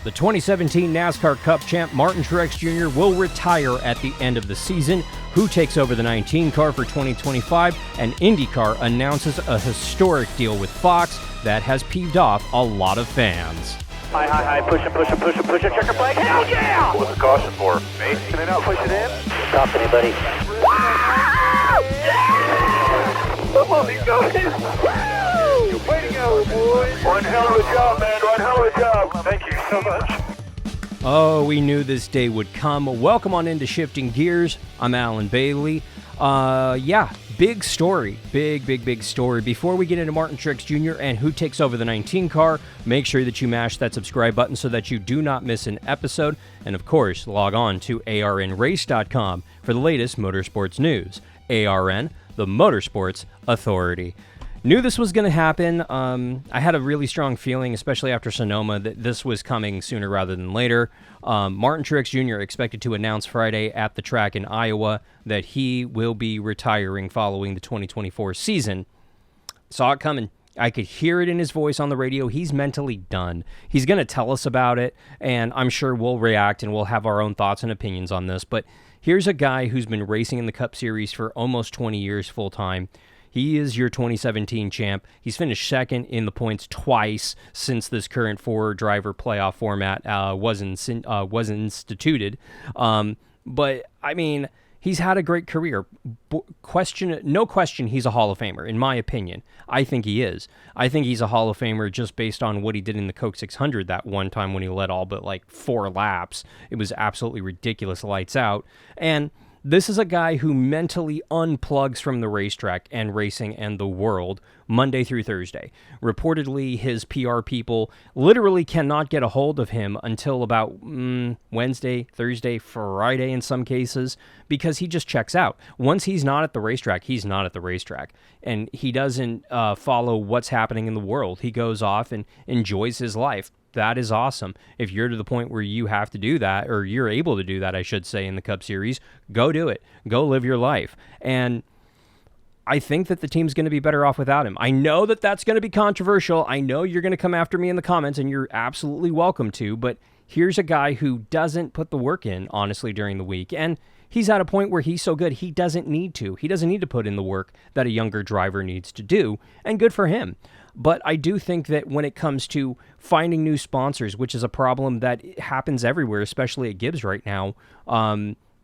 The 2017 NASCAR Cup champ Martin Truex Jr. will retire at the end of the season. Who takes over the 19 car for 2025? And IndyCar announces a historic deal with Fox that has peeved off a lot of fans. High, push it, checker flag, hell yeah! What's the caution for? Me? Can I not push it in? Stop anybody. Come on, you guys! Way to go, boys! One hell of a job, man, one hell of a job. Thank you so much. Oh, we knew this day would come. Welcome on into Shifting Gears. I'm Alan Bailey. Big story. Big story. Before we get into Martin Truex Jr. and who takes over the 19 car, make sure that you mash that subscribe button so that you do not miss an episode. And of course, log on to arnrace.com for the latest motorsports news. ARN, the Motorsports Authority. Knew this was going to happen. I had a really strong feeling, especially after Sonoma, that this was coming sooner rather than later. Martin Truex Jr. expected to announce Friday at the track in Iowa that he will be retiring following the 2024 season. Saw it coming. I could hear it in his voice on the radio. He's mentally done. He's going to tell us about it, and I'm sure we'll react and we'll have our own thoughts and opinions on this. But here's a guy who's been racing in the Cup Series for almost 20 years full-time. He is your 2017 champ. He's finished second in the points twice since this current four-driver playoff format was instituted. But, I mean, he's had a great career. No question, he's a Hall of Famer, in my opinion. I think he is. I think he's a Hall of Famer just based on what he did in the Coke 600 that one time when he led all but, 4 laps. It was absolutely ridiculous, lights out. And this is a guy who mentally unplugs from the racetrack and racing and the world Monday through Thursday. Reportedly, his PR people literally cannot get a hold of him until about Wednesday, Thursday, Friday in some cases, because he just checks out. Once he's not at the racetrack, he's not at the racetrack. And he doesn't follow what's happening in the world. He goes off and enjoys his life. That is awesome. If you're to the point where you have to do that, or you're able to do that, I should say, in the Cup Series, go do it. Go live your life. And I think that the team's going to be better off without him. I know that that's going to be controversial. I know you're going to come after me in the comments, and you're absolutely welcome to, but here's a guy who doesn't put the work in, honestly, during the week. And he's at a point where he's so good, he doesn't need to. He doesn't need to put in the work that a younger driver needs to do, and good for him. But I do think that when it comes to finding new sponsors, which is a problem that happens everywhere, especially at Gibbs right now,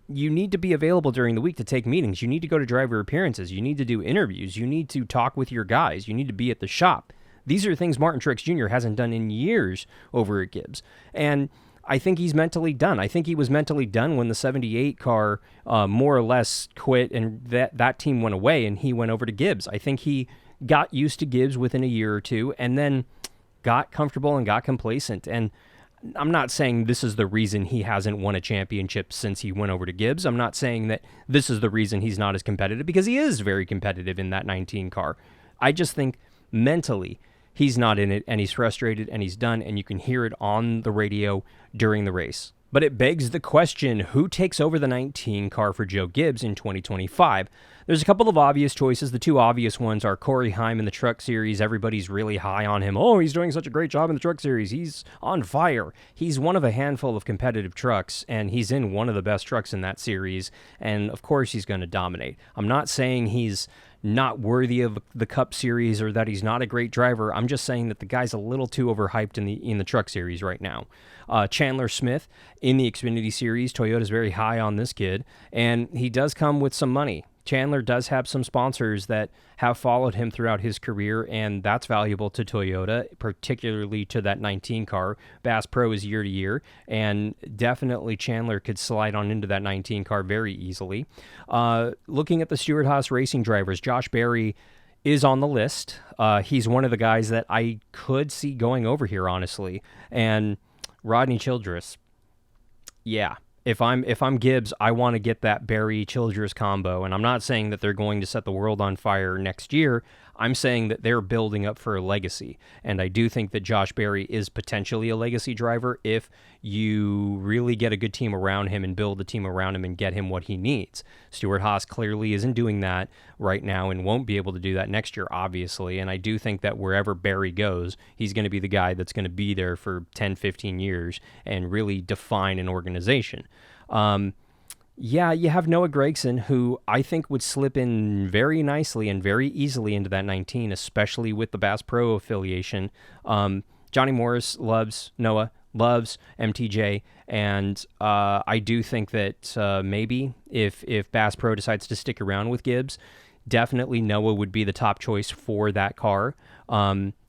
you need to be available during the week to take meetings. You need to go to driver appearances. You need to do interviews. You need to talk with your guys. You need to be at the shop. These are things Martin Truex Jr. hasn't done in years over at Gibbs. And I think he's mentally done. I think he was mentally done when the 78 car more or less quit and that team went away and he went over to Gibbs. I think he got used to Gibbs within a year or two and then got comfortable and got complacent. And I'm not saying this is the reason he hasn't won a championship since he went over to Gibbs. I'm not saying that this is the reason he's not as competitive, because he is very competitive in that 19 car. I just think mentally he's not in it and he's frustrated and he's done, and you can hear it on the radio during the race. But it begs the question, who takes over the 19 car for Joe Gibbs in 2025? There's a couple of obvious choices. The two obvious ones are Corey Heim in the Truck Series. Everybody's really high on him. Oh, he's doing such a great job in the Truck Series. He's on fire. He's one of a handful of competitive trucks, and he's in one of the best trucks in that series. And, of course, he's going to dominate. I'm not saying he's not worthy of the Cup Series or that he's not a great driver. I'm just saying that the guy's a little too overhyped in the Truck Series right now. Chandler Smith in the Xfinity Series. Toyota's very high on this kid, and he does come with some money. Chandler does have some sponsors that have followed him throughout his career, and that's valuable to Toyota, particularly to that 19 car. Bass Pro is year to year, and definitely Chandler could slide on into that 19 car very easily. Looking at the Stewart-Haas racing drivers, Josh Berry is on the list. He's one of the guys that I could see going over here, honestly. And Rodney Childress, yeah. If I'm Gibbs, I want to get that Barry Childress combo, and I'm not saying that they're going to set the world on fire next year. I'm saying that they're building up for a legacy, and I do think that Josh Berry is potentially a legacy driver if you really get a good team around him and build a team around him and get him what he needs. Stewart Haas clearly isn't doing that right now and won't be able to do that next year, obviously, and I do think that wherever Berry goes, he's going to be the guy that's going to be there for 10, 15 years and really define an organization. Yeah, you have Noah Gragson, who I think would slip in very nicely and very easily into that 19, especially with the Bass Pro affiliation. Johnny Morris loves Noah, loves MTJ, and I do think that maybe if Bass Pro decides to stick around with Gibbs, definitely Noah would be the top choice for that car.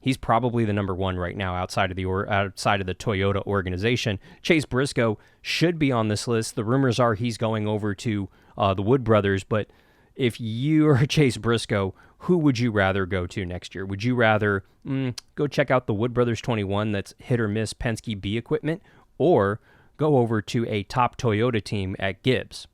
He's probably the number one right now outside of the Toyota organization. Chase Briscoe should be on this list. The rumors are he's going over to the Wood Brothers, but if you are Chase Briscoe, who would you rather go to next year? Would you rather go check out the Wood Brothers 21 that's hit or miss Penske B equipment, or go over to a top Toyota team at Gibbs?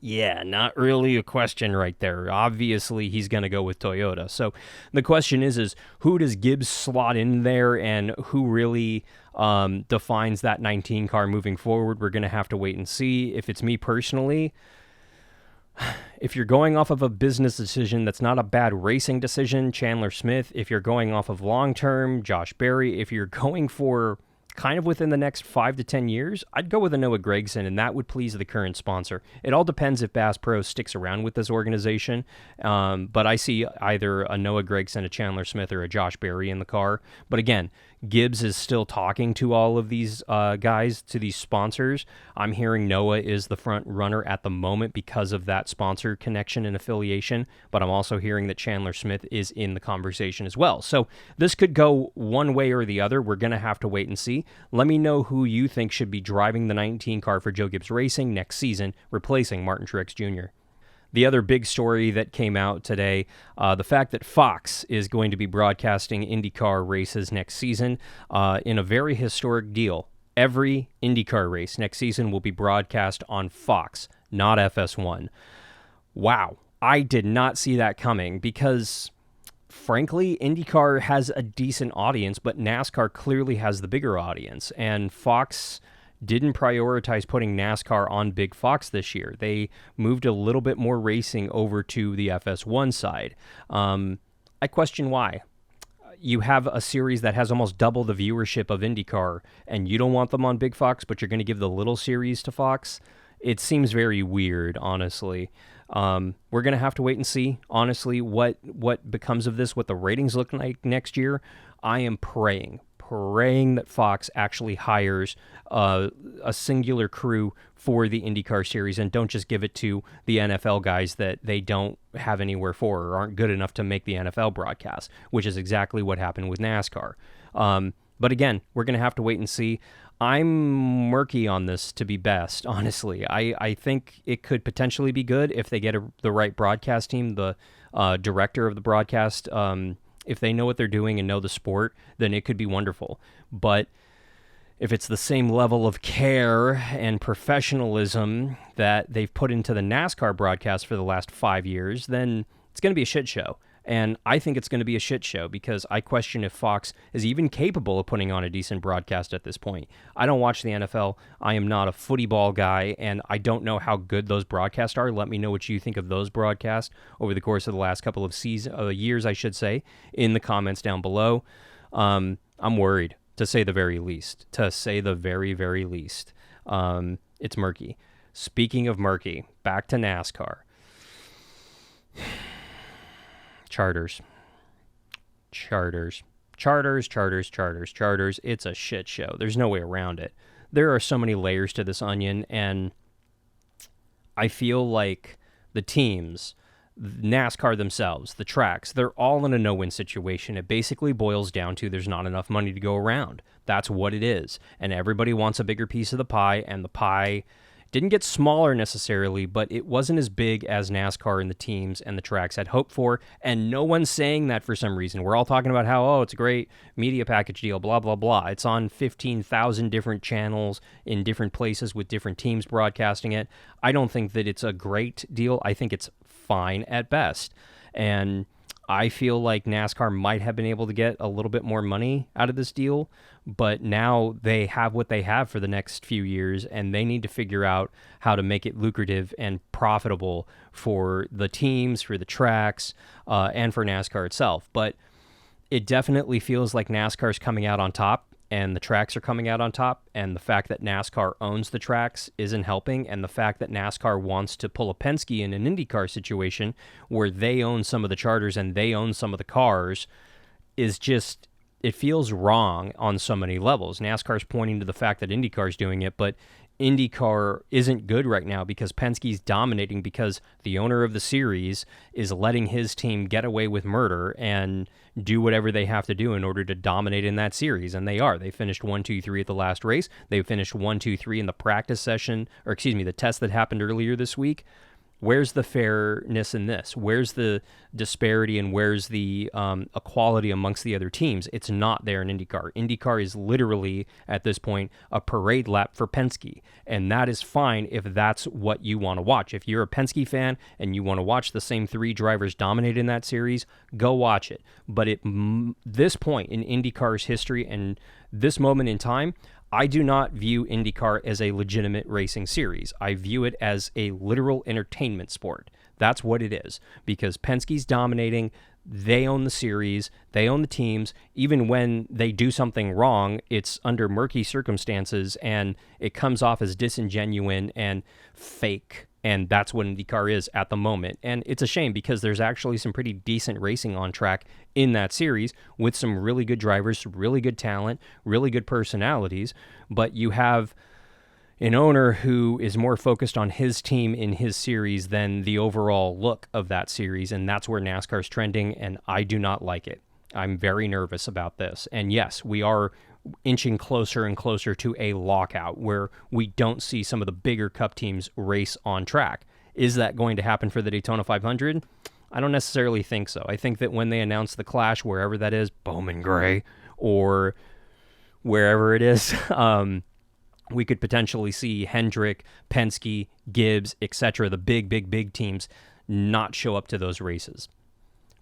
Yeah, not really a question right there. Obviously, he's going to go with Toyota. So the question is who does Gibbs slot in there, and who really defines that 19 car moving forward? We're going to have to wait and see. If it's me personally, if you're going off of a business decision, that's not a bad racing decision, Chandler Smith. If you're going off of long-term, Josh Berry. If you're going for kind of within the next 5 to 10 years, I'd go with a Noah Gragson, and that would please the current sponsor. It all depends if Bass Pro sticks around with this organization, but I see either a Noah Gragson, a Chandler Smith, or a Josh Berry in the car. But again, Gibbs is still talking to all of these guys, to these sponsors. I'm hearing Noah is the front runner at the moment because of that sponsor connection and affiliation, but I'm also hearing that Chandler Smith is in the conversation as well. So this could go one way or the other. We're going to have to wait and see. Let me know who you think should be driving the 19 car for Joe Gibbs Racing next season, replacing Martin Truex Jr. The other big story that came out today, the fact that Fox is going to be broadcasting IndyCar races next season in a very historic deal. Every IndyCar race next season will be broadcast on Fox, not FS1. Wow, I did not see that coming because, frankly, IndyCar has a decent audience, but NASCAR clearly has the bigger audience, and Fox didn't prioritize putting NASCAR on Big Fox this year. They moved a little bit more racing over to the FS1 side. I question why. You have a series that has almost double the viewership of IndyCar, and you don't want them on Big Fox, but you're going to give the little series to Fox. It seems very weird, honestly. We're going to have to wait and see, honestly, what becomes of this, what the ratings look like next year. I am praying that Fox actually hires a singular crew for the IndyCar series and don't just give it to the NFL guys that they don't have anywhere for or aren't good enough to make the NFL broadcast, which is exactly what happened with NASCAR. But again, we're going to have to wait and see. I'm murky on this, to be best, honestly. I think it could potentially be good if they get the right broadcast team, the director of the broadcast. If they know what they're doing and know the sport, then it could be wonderful. But if it's the same level of care and professionalism that they've put into the NASCAR broadcast for the last 5 years, then it's going to be a shit show. And I think it's going to be a shit show because I question if Fox is even capable of putting on a decent broadcast at this point. I don't watch the NFL. I am not a footy ball guy, and I don't know how good those broadcasts are. Let me know what you think of those broadcasts over the course of the last couple of years, I should say, in the comments down below. I'm worried, to say the very least. Very least. It's murky. Speaking of murky, back to NASCAR. Charters. It's a shit show. There's no way around it. There are so many layers to this onion, and I feel like the teams, NASCAR themselves, the tracks, they're all in a no-win situation. It basically boils down to there's not enough money to go around. That's what it is. And everybody wants a bigger piece of the pie, and the pie didn't get smaller necessarily, but it wasn't as big as NASCAR and the teams and the tracks had hoped for, and no one's saying that for some reason. We're all talking about how, oh, it's a great media package deal, blah, blah, blah. It's on 15,000 different channels in different places with different teams broadcasting it. I don't think that it's a great deal. I think it's fine at best. And I feel like NASCAR might have been able to get a little bit more money out of this deal, but now they have what they have for the next few years, and they need to figure out how to make it lucrative and profitable for the teams, for the tracks, and for NASCAR itself. But it definitely feels like NASCAR's coming out on top, and the tracks are coming out on top, and the fact that NASCAR owns the tracks isn't helping, and the fact that NASCAR wants to pull a Penske in an IndyCar situation where they own some of the charters and they own some of the cars is just, it feels wrong on so many levels. NASCAR's pointing to the fact that IndyCar's doing it, but IndyCar isn't good right now because Penske's dominating because the owner of the series is letting his team get away with murder and do whatever they have to do in order to dominate in that series. And they are. They finished 1, 2, 3 at the last race. They finished 1, 2, 3 in the practice session, or excuse me, the test that happened earlier this week. Where's the fairness in this? Where's the disparity and where's the equality amongst the other teams? It's not there in IndyCar. IndyCar is literally, at this point, a parade lap for Penske. And that is fine if that's what you want to watch. If you're a Penske fan and you want to watch the same 3 drivers dominate in that series, go watch it. But at this point in IndyCar's history and this moment in time, I do not view IndyCar as a legitimate racing series. I view it as a literal entertainment sport. That's what it is. Because Penske's dominating, they own the series, they own the teams. Even when they do something wrong, it's under murky circumstances, and it comes off as disingenuous and fake. And that's what IndyCar is at the moment. And it's a shame because there's actually some pretty decent racing on track in that series with some really good drivers, really good talent, really good personalities. But you have an owner who is more focused on his team in his series than the overall look of that series. And that's where NASCAR's trending, and I do not like it. I'm very nervous about this. And yes, we are inching closer and closer to a lockout where we don't see some of the bigger cup teams race on track. Is that going to happen for the Daytona 500? I don't necessarily think so. I think that when they announce the Clash, wherever that is, Bowman Gray, or wherever it is, we could potentially see Hendrick, Penske, Gibbs, etc., the big teams not show up to those races,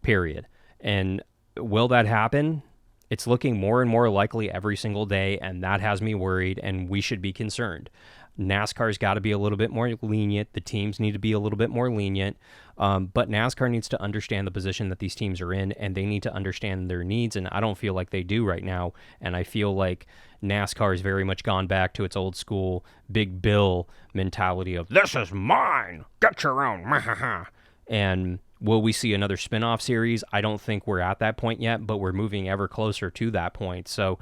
period. And will that happen? It's looking more and more likely every single day, and that has me worried, and we should be concerned. NASCAR's got to be a little bit more lenient. The teams need to be a little bit more lenient, but NASCAR needs to understand the position that these teams are in, and they need to understand their needs, and I don't feel like they do right now, and I feel like NASCAR has very much gone back to its old school Big Bill mentality of, this is mine, get your own, and will we see another spin-off series? I don't think we're at that point yet, but we're moving ever closer to that point. So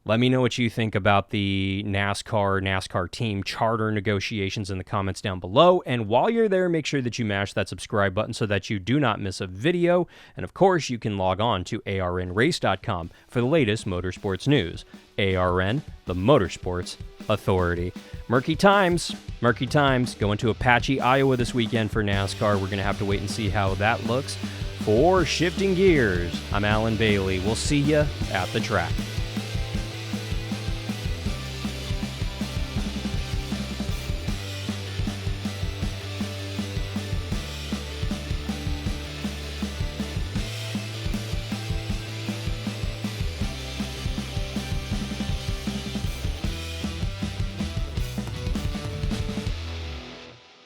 let me know what you think about the NASCAR team charter negotiations in the comments down below. And while you're there, make sure that you mash that subscribe button so that you do not miss a video. And of course, you can log on to arnrace.com for the latest motorsports news. ARN, the Motorsports Authority. Murky times. Going to Apache, Iowa this weekend for NASCAR. We're going to have to wait and see how that looks. For Shifting Gears, I'm Alan Bailey. We'll see you at the track.